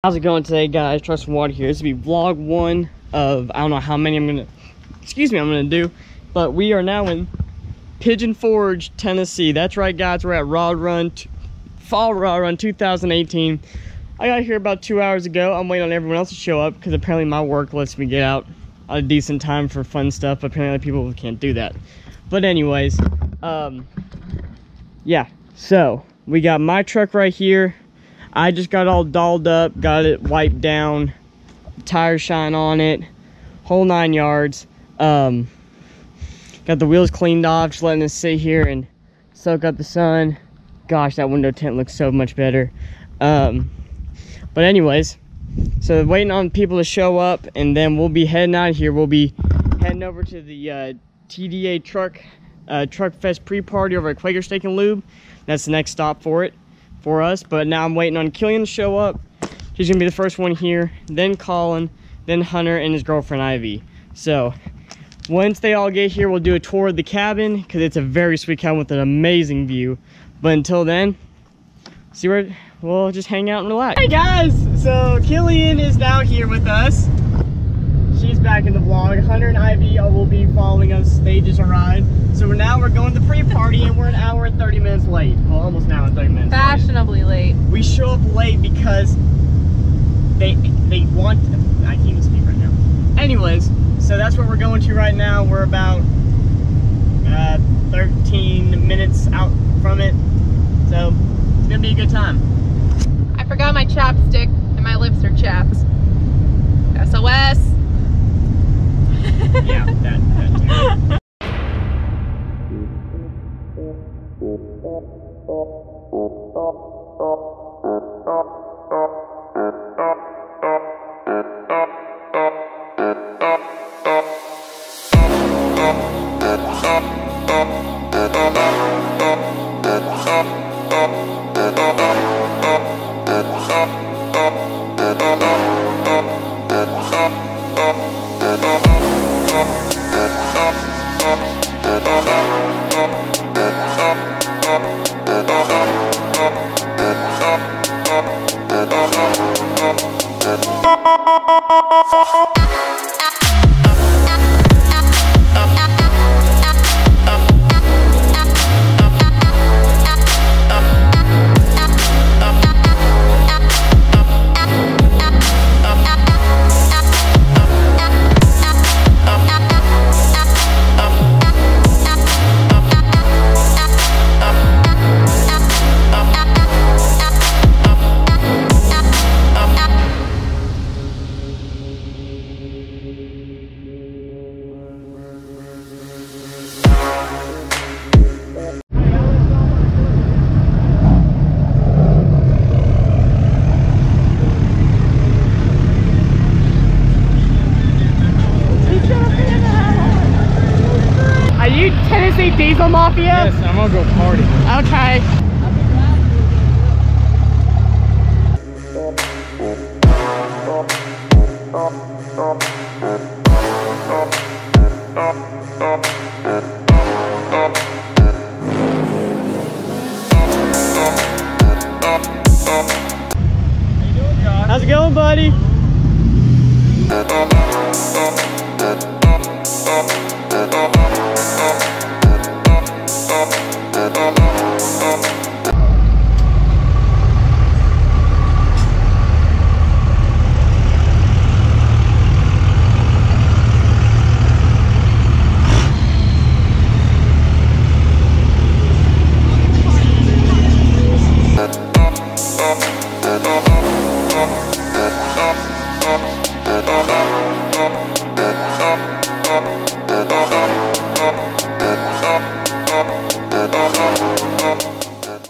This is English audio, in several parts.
How's it going today, guys? Trust and Water here. This will be vlog 1 of I don't know how many I'm gonna do, but we are now in Pigeon Forge, Tennessee. That's right, guys. We're at Fall Rod Run 2018. I got here about 2 hours ago. I'm waiting on everyone else to show up because apparently my work lets me get out at a decent time for fun stuff. But apparently people can't do that. But anyways, yeah. So we got my truck right here. I just got all dolled up, got it wiped down, tire shine on it, whole 9 yards. Got the wheels cleaned off, just letting it sit here and soak up the sun. Gosh, that window tint looks so much better. But anyways, so waiting on people to show up, and then we'll be heading out of here. We'll be heading over to the TDA Truck Fest pre-party over at Quaker Steak and Lube. That's the next stop for us. But now I'm waiting on Killian to show up. He's gonna be the first one here, then Colin, then Hunter and his girlfriend Ivy. So once they all get here, we'll do a tour of the cabin because it's a very sweet cabin with an amazing view. But until then, we'll just hang out and relax. Hey guys, so Killian is now here with us. She's back in the vlog. Hunter and Ivy will be following us. They just arrived. So we're going to the pre-party and we're an hour and 30 minutes late. Well, almost an hour and 30 minutes Fashionably late. We show up late because they want, I can't even speak right now. Anyways, so that's where we're going to right now. We're about 13 minutes out from it. So it's gonna be a good time. I forgot my chapstick and my lips are chapped. SOS. Yeah, that too. Diesel Mafia? Yes, I'm gonna go party. Okay. How you doing, Josh? How's it going, buddy?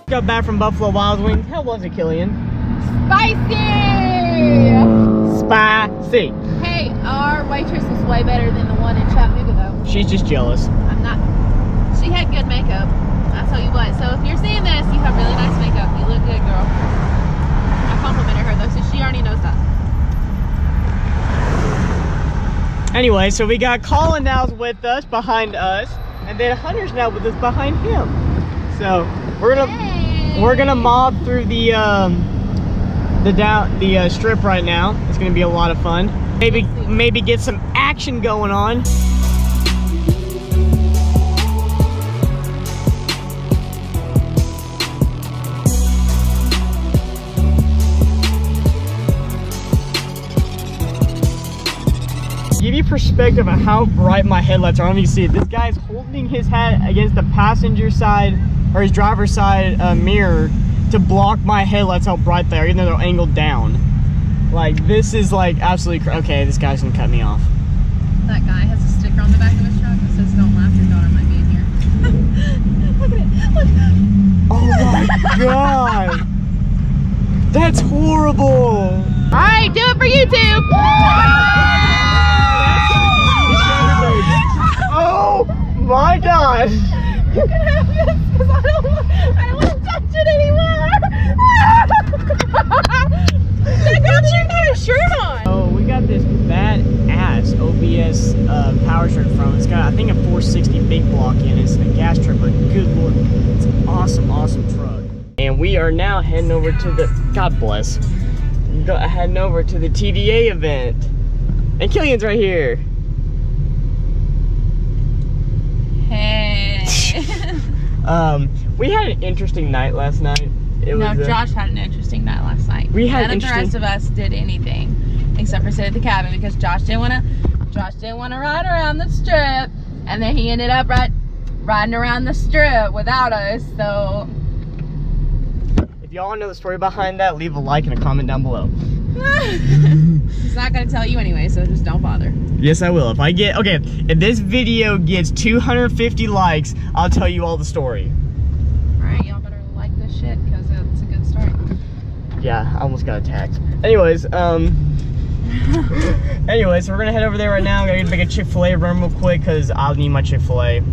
Got back from Buffalo Wild Wings. How was it, Killian? Spicy! Spicy. Hey, our waitress was way better than the one in Chattanooga though. She's just jealous. I'm not. She had good makeup. I'll tell you what. So if you're seeing this, you have really nice makeup. You look good, girl. I complimented her though, so she already knows that. Anyway, so we got Colin now with us, behind us, and then Hunter's now with us behind him. So we're gonna mob through the the strip right now. It's gonna be a lot of fun. Maybe get some action going on. Give you perspective of how bright my headlights are. I don't know if you see it. This guy's holding his head against the passenger side or his driver's side mirror to block my headlights, how bright they are, even though they're angled down. Like, this is like absolutely okay, this guy's gonna cut me off. That guy has a sticker on the back of his truck that says, "Don't laugh, your daughter might be in here." Look at it, look. Oh my god! That's horrible! Alright, do it for YouTube! Oh my gosh! You can have this, because I don't want to touch it anymore! I got you got a shirt on! Oh, we got this badass OBS power stroke from. It's got, I think, a 460 big block in it. It's a gas truck, but good lord, it's an awesome, awesome truck. And we are now heading over to the, God bless, heading over to the TDA event. And Killian's right here. Hey. We had an interesting night last night. Josh had an interesting night last night. None of the rest of us did anything except for sit at the cabin because Josh didn't want to ride around the strip, and then he ended up riding around the strip without us. So if y'all want to know the story behind that, leave a like and a comment down below. He's not gonna tell you anyway, so just don't bother. Yes, I will. If this video gets 250 likes, I'll tell you all the story. Alright, y'all better like this shit because it's a good story. Yeah, I almost got attacked. Anyways, so we're gonna head over there right now. I'm gonna make a Chick-fil-A run real quick because I'll need my Chick-fil-A.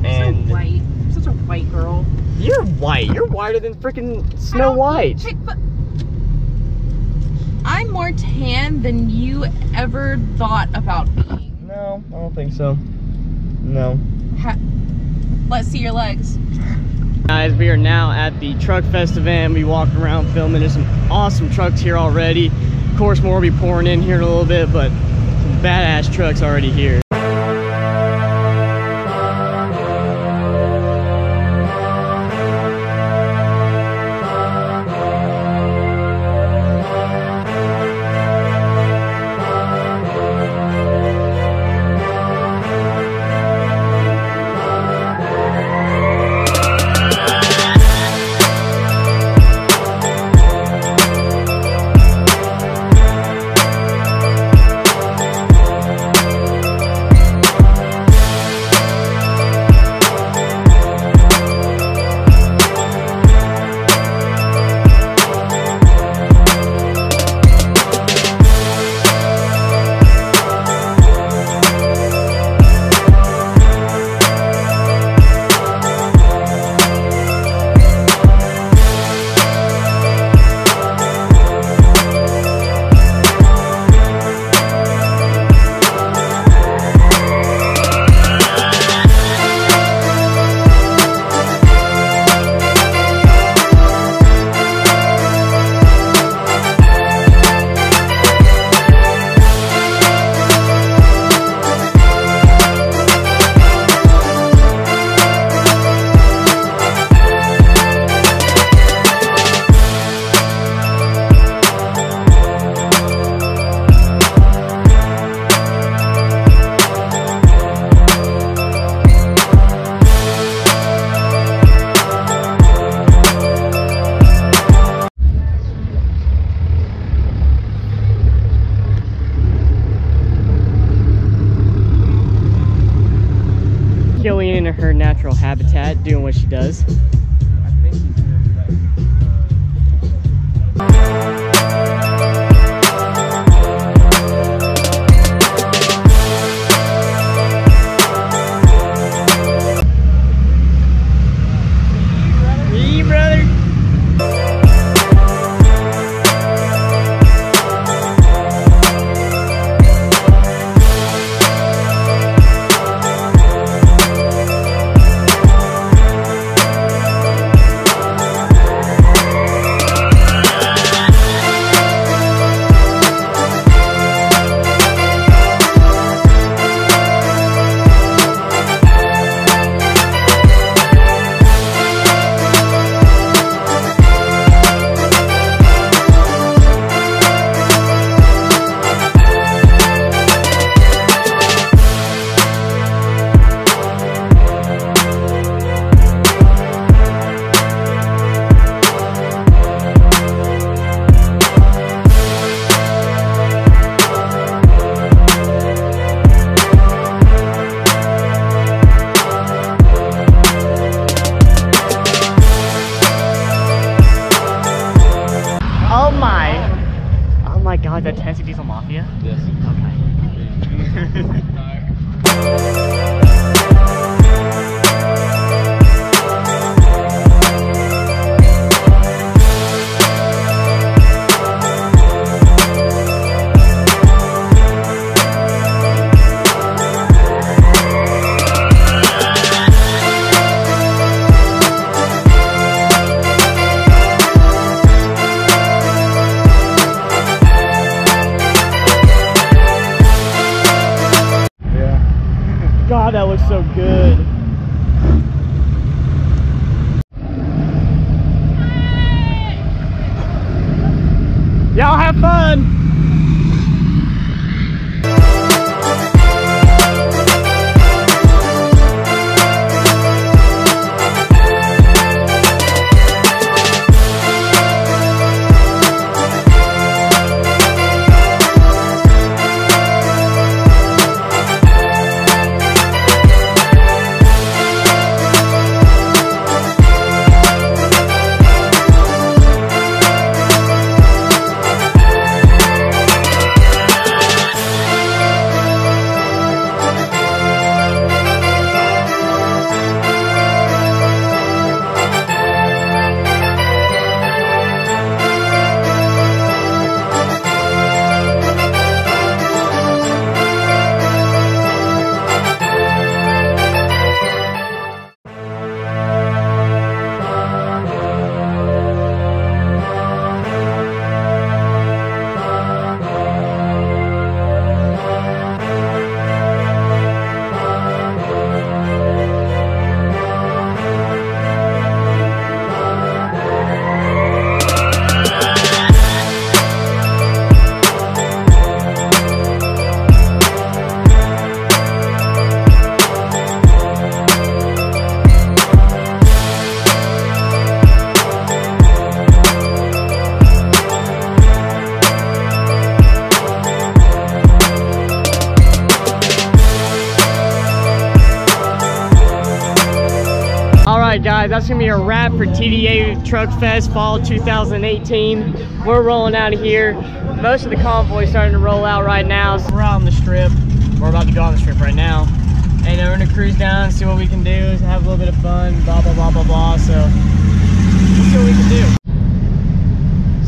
And so white. You're such a white girl. You're white. You're whiter than freaking Snow White. I'm more tan than you ever thought about being. No, I don't think so. No. Let's see your legs. Guys, we are now at the Truck Fest event. We walk around filming. There's some awesome trucks here already. Of course, more will be pouring in here in a little bit, but some badass trucks already here. Killian in her natural habitat, doing what she does. Hey, brother. my god, that Tennessee Diesel Mafia? Yes. Okay. God, that looks so good. Y'all have fun. Alright guys, that's gonna be a wrap for TDA Truck Fest Fall 2018. We're rolling out of here. Most of the convoy's starting to roll out right now. So we're out on the strip. We're about to go on the strip right now. And we're gonna cruise down, see what we can do, have a little bit of fun, blah blah blah blah blah. So let's see what we can do.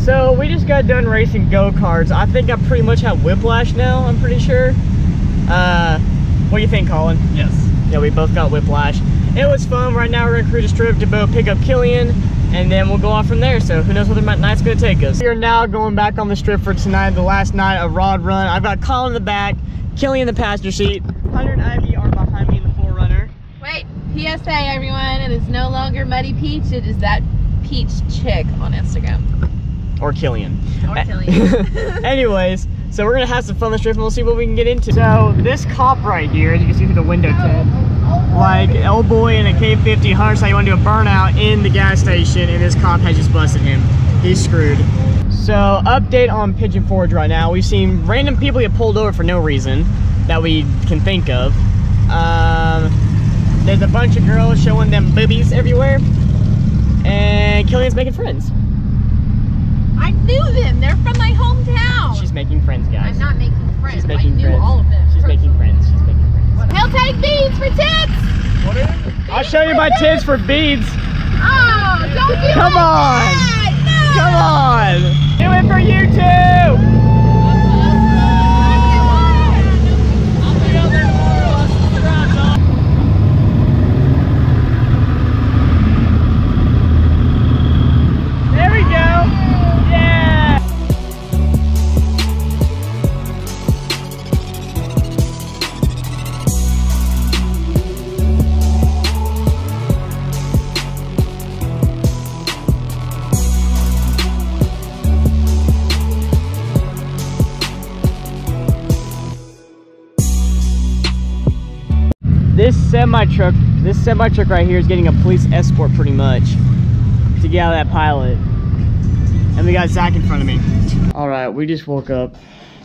So we just got done racing go-karts. I think I pretty much have whiplash now, I'm pretty sure. What do you think, Colin? Yes. Yeah, we both got whiplash. It was fun. Right now we're gonna cruise the strip to go pick up Killian, and then we'll go off from there. So who knows where the night's gonna take us. We are now going back on the strip for tonight, the last night of Rod Run. I've got Colin in the back, Killian in the passenger seat. Hunter and Ivy are behind me in the 4Runner. Wait, PSA everyone, it is no longer Muddy Peach, it is that Peach chick on Instagram. Or Killian. Or Killian. Anyways, so we're gonna have some fun on the strip and we'll see what we can get into. So this cop right here, as you can see through the window tint, like old boy in a K50, Hunter said you want to do a burnout in the gas station, and this cop has just busted him. He's screwed. So update on Pigeon Forge right now. We've seen random people get pulled over for no reason that we can think of. There's a bunch of girls showing them boobies everywhere, and Killian's making friends. I knew them. They're from my hometown. She's making friends, guys. I'm not making friends. She's making I knew friends. all of them. She's making friends. She's making friends. He'll take beads for tits. I'll show you my tits for beads. Oh, don't do Come on. that. No. Come on. Do it for you too. There we go. Yeah. This semi truck right here is getting a police escort pretty much to get out of that pilot. And we got Zach in front of me. All right, we just woke up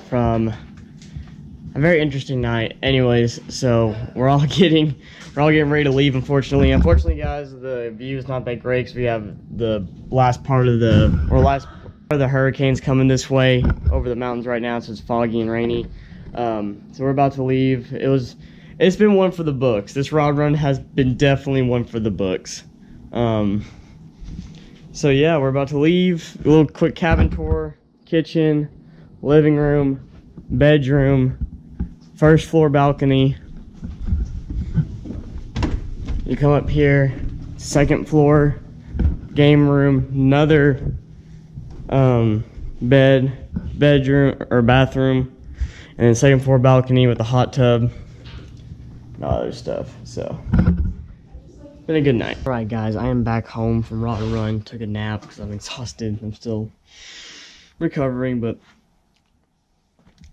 from a very interesting night. Anyways, so we're all getting ready to leave. Unfortunately, guys, the view is not that great because we have the last part of the last The hurricane's coming this way over the mountains right now, so it's foggy and rainy. So we're about to leave. It's been one for the books. This rod run has been definitely one for the books. So yeah, we're about to leave. A little quick cabin tour, kitchen, living room, bedroom, first floor balcony. You come up here, second floor, game room, another bedroom or bathroom, and then second floor balcony with a hot tub and all other stuff. So been a good night. All right, guys, I am back home from Rod Run. Took a nap because I'm exhausted. I'm still recovering, but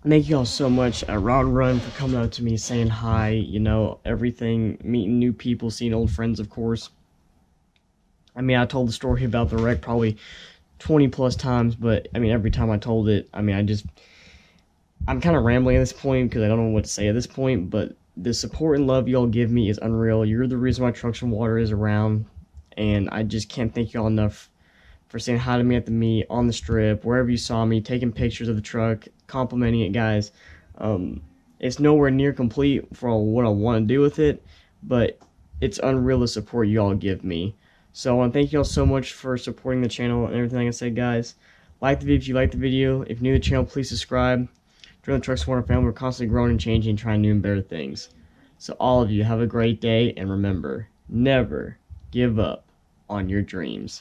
thank you all so much at Rod Run for coming out to me, saying hi, you know, everything, meeting new people, seeing old friends, of course. I mean, I told the story about the wreck probably 20 plus times, but I mean, every time I told it, I mean, I'm kind of rambling at this point because I don't know what to say at this point, but the support and love y'all give me is unreal. You're the reason why Trucks and Water is around, and I just can't thank y'all enough for saying hi to me at the meet, on the strip, wherever you saw me, taking pictures of the truck, complimenting it, guys. It's nowhere near complete for what I want to do with it, but it's unreal the support y'all give me. So I want to thank y'all so much for supporting the channel and everything. Like I said, guys, like the video if you like the video. If you're new to the channel, please subscribe. Join the Trucks and Water family. We're constantly growing and changing and trying new and better things. So all of you, have a great day, and remember, never give up on your dreams.